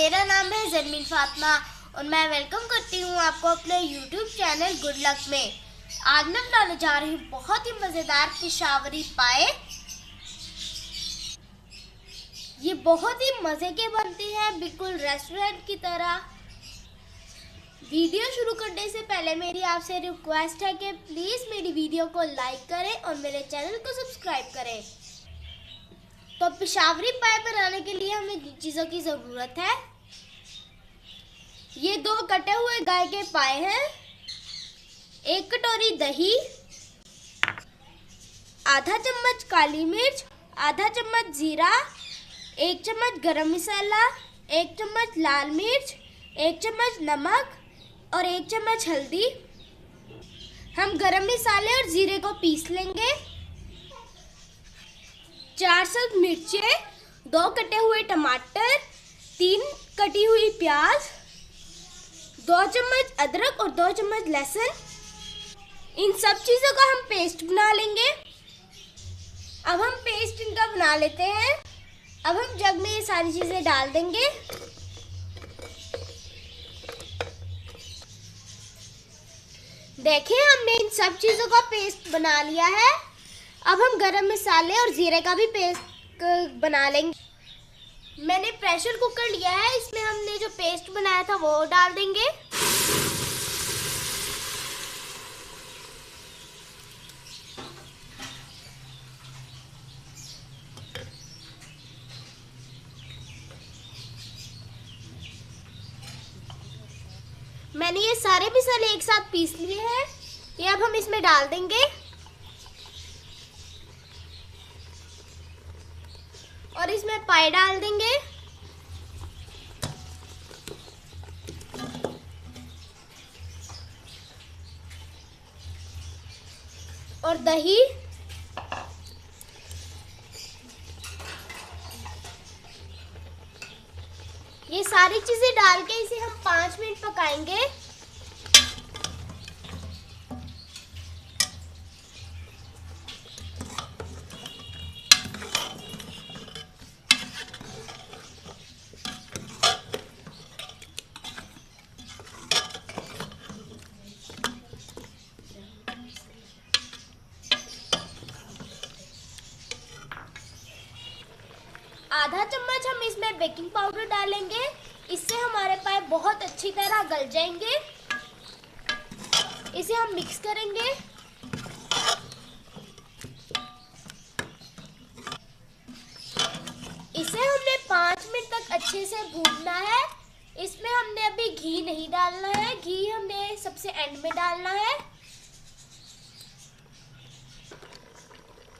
मेरा नाम है जरमीन फातिमा और मैं वेलकम करती हूँ आपको अपने YouTube चैनल गुड लक में। आज मैं बनाने जा रही हूँ बहुत ही मज़ेदार पेशावरी पाए। ये बहुत ही मज़े के बनते हैं, बिल्कुल रेस्टोरेंट की तरह। वीडियो शुरू करने से पहले मेरी आपसे रिक्वेस्ट है कि प्लीज़ मेरी वीडियो को लाइक करें और मेरे चैनल को सब्सक्राइब करें। तो पेशावरी पाए बनाने के लिए हमें जिन चीज़ों की ज़रूरत है, ये 2 कटे हुए गाय के पाए हैं, 1 कटोरी दही, आधा चम्मच काली मिर्च, आधा चम्मच जीरा, 1 चम्मच गरम मसाला, 1 चम्मच लाल मिर्च, 1 चम्मच नमक और 1 चम्मच हल्दी। हम गरम मसाले और जीरे को पीस लेंगे। 4 सब मिर्चें, 2 कटे हुए टमाटर, 3 कटी हुई प्याज, 2 चम्मच अदरक और 2 चम्मच लहसुन। इन सब चीज़ों का हम पेस्ट बना लेंगे। अब हम पेस्ट इनका बना लेते हैं। अब हम जग में ये सारी चीज़ें डाल देंगे। देखिए, हमने इन सब चीज़ों का पेस्ट बना लिया है। अब हम गरम मसाले और जीरे का भी पेस्ट बना लेंगे। मैंने प्रेशर कुकर लिया है, इसमें हमने जो पेस्ट बनाया था वो डाल देंगे। मैंने ये सारे मसाले एक साथ पीस लिए हैं, ये अब हम इसमें डाल देंगे और इसमें पाए डाल देंगे। और दही, ये सारी चीजें डाल के इसे हम 5 मिनट पकाएंगे। आधा चम्मच हम इसमें बेकिंग पाउडर डालेंगे, इससे हमारे पाए बहुत अच्छी तरह गल जाएंगे। इसे हम मिक्स करेंगे। इसे हमने 5 मिनट तक अच्छे से भूनना है। इसमें हमने अभी घी नहीं डालना है, घी हमने सबसे एंड में डालना है।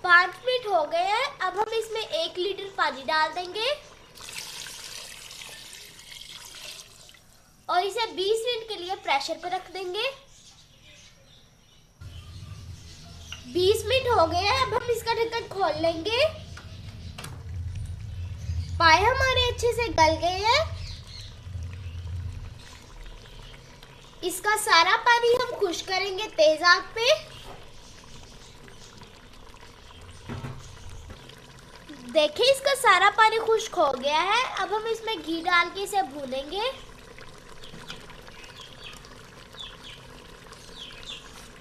5 मिनट हो गए हैं। अब हम इसमें 1 लीटर पानी डाल देंगे और इसे 20 मिनट के लिए प्रेशर पर रख देंगे। 20 मिनट हो गए हैं। अब हम इसका ढक्कन खोल लेंगे। पाए हमारे अच्छे से गल गए हैं। इसका सारा पानी हम खुश्क करेंगे तेज आंच पे। देखिए, इसका सारा पानी खुश्क हो गया है। अब हम इसमें घी डाल के इसे भूनेंगे।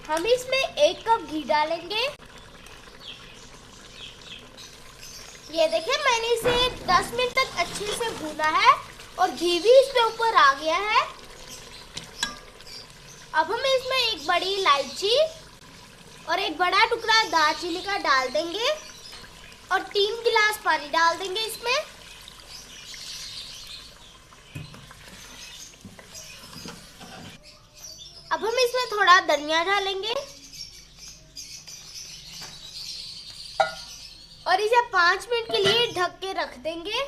हम इसमें 1 कप घी डालेंगे। ये देखिए, मैंने इसे 10 मिनट तक अच्छे से भूना है और घी भी इसमें ऊपर आ गया है। अब हम इसमें 1 बड़ी इलायची और 1 बड़ा टुकड़ा दालचीनी का डाल देंगे और 3 गिलास पानी डाल देंगे इसमें। अब हम इसमें थोड़ा धनिया डालेंगे और इसे 5 मिनट के लिए ढक के रख देंगे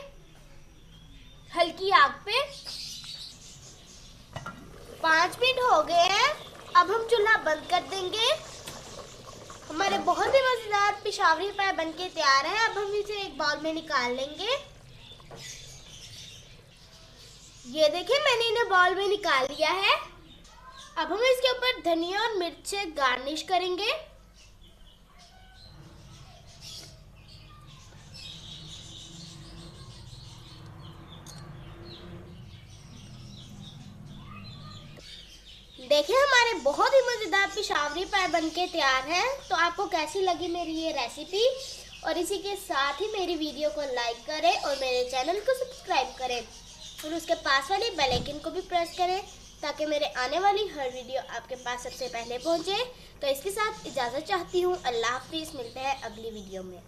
हल्की आग पे। 5 मिनट हो गए हैं। अब हम चूल्हा बंद कर देंगे। हमारे बहुत ही मजेदार पेशावरी पाए बनके तैयार है। अब हम इसे एक बाउल में निकाल लेंगे। ये देखिए, मैंने इन्हें बाउल में निकाल लिया है। अब हम इसके ऊपर धनिया और मिर्च से गार्निश करेंगे। देखिए हमारे बहुत ही मज़ेदार पेशावरी पाए बनके तैयार हैं। तो आपको कैसी लगी मेरी ये रेसिपी, और इसी के साथ ही मेरी वीडियो को लाइक करें और मेरे चैनल को सब्सक्राइब करें और उसके पास वाली बेल आइकन को भी प्रेस करें ताकि मेरे आने वाली हर वीडियो आपके पास सबसे पहले पहुंचे। तो इसके साथ इजाज़त चाहती हूँ। अल्लाह हाफिज़, मिलते हैं अगली वीडियो में।